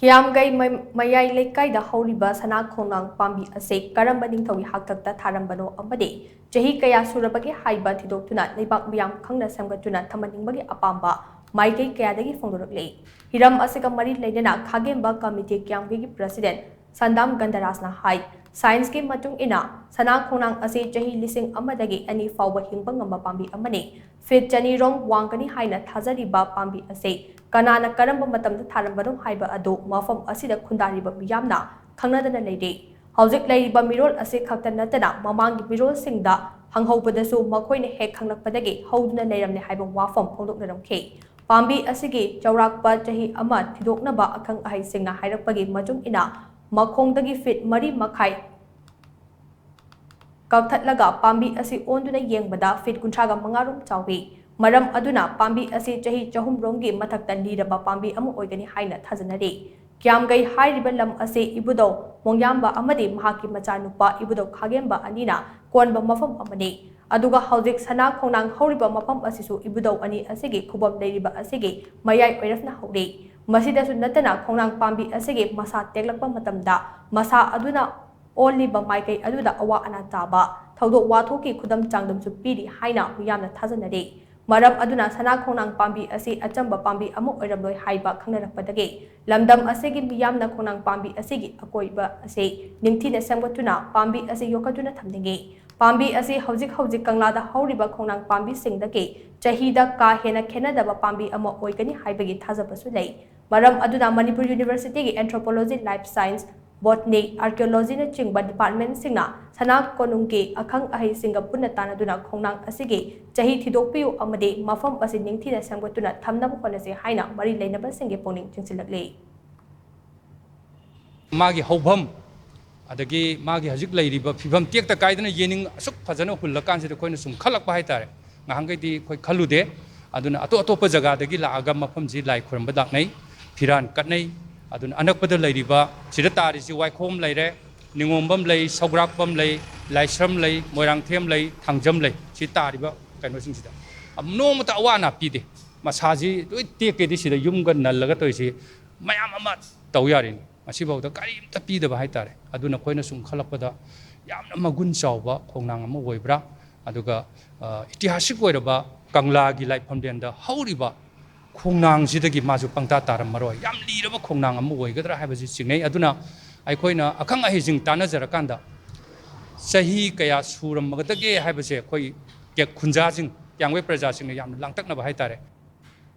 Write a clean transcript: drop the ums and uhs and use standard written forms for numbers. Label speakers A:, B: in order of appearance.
A: Kiyamgei Mayai Leikai Da Houriba Sana Khongnang Pambi ase karamba Ningthou haktakta tharambano amadi chahi kaya shurabage haiba thidoktuna leibak meyam khangna shemgattuna thamningbagi apamba maikei kaya dagi phongdorakli hiram asika mari leidana khagemba committee Kiyamgei president Sandam Gandarasna hai science ke matung ina Sana Khongnang ase chahi lising amadagi ani fawba hingba ngamba pambi amani fit chani rong wangkani haina thajariba pambi ase Kanana karamba matamda tharambano haiba ado mafam asida khundariba miyamna khangnadana leide hauzik leiba mirol ase khakta natana mamangi mirol singda hanghobadasu makoina hek khanglakpadagi houduna leiramne haiba wafam phongdoknaramkhe pambi asigi chawrakpa chahi ama thidoknaba akhang ahai singna hairakpagi majung ina makhongdagi fit mari makhai kakthatlaga pambi asi onduna yengbada fit kuntraga mangarum chawi Maram aduna pambi asi chahi chahum rongi mathakta liraba pambi amu oigani haina thajanari Kiyamgei hairiba lam ase ibudo mongyamba amadi mahaki machanupa ibudo khagemba anina konba mafam amani aduga hauzik Sana Khongnang Houriba mafam asisu ibudo ani asigi khubam leiriba asigi mayai oirafna hauri masidasu natana Khongnang pambi asigi masa teklakpa matamda masa aduna oliba maikei aduda awa ana taba thodok wathoki khudam changdam su piri haina miyamna thajanari Maram aduna Sana Khongnang Pambi asi achamba pambi amu oiramloi haiba khangnarakpadagi lamdam asigi miyamna Khongnang Pambi asigi akoiba ase ningthina shemgattuna pambi asi yokatuna thamningi pambi asi hauzik kanglada houriba Khongnang Pambi singdagi chahida ka hena khenadaba pambi ama oigani haibagi thajabasu lei maram aduna Manipuri University gi Anthropology Life Science Botany Archaeology na chingba department singna Sana Khongnang akhang ahai singa punna tanaduna Khongnang asigi chahi thidokpiu amade mafam asi ningthina shemgattuna thamnaba honase haina mari leinaba singe pawning chingsilakle
B: magi hobam adagi magi hajik leiriba phibam tekta kaidana yening asuk phajana hullakan sida koina sum khalakpa haitare ngahangai di koi khalude aduna atopa jaga dagi laaga mafam ji lai khuramba daknai phiran katnai aduna anakpada leiriba sida tari si waikhom leire ningombam lei sograkpam lei laisram lei moirangthem lei thangjam lei si tariba kaino singsida amnomata awana pide masaji loi teke di sida yumga nallaga toisi mayam ama tawyarin masibawda karimta pidaba haitare aduna koina sum khalakpada yamna magun chawba khongnang ama oibra aduga itihasik oiraba kangla gi laifamdenda hauriba khongnang sidagi maju pangta taram maroi yam liraba khongnang ama oigadra haibasi singnei aduna aikoina akhang ahijing tanajarakanda chahi kaya suram magadage haibase koi ke khunjajing Kiyamgei prajasing yam langtaknaba haitare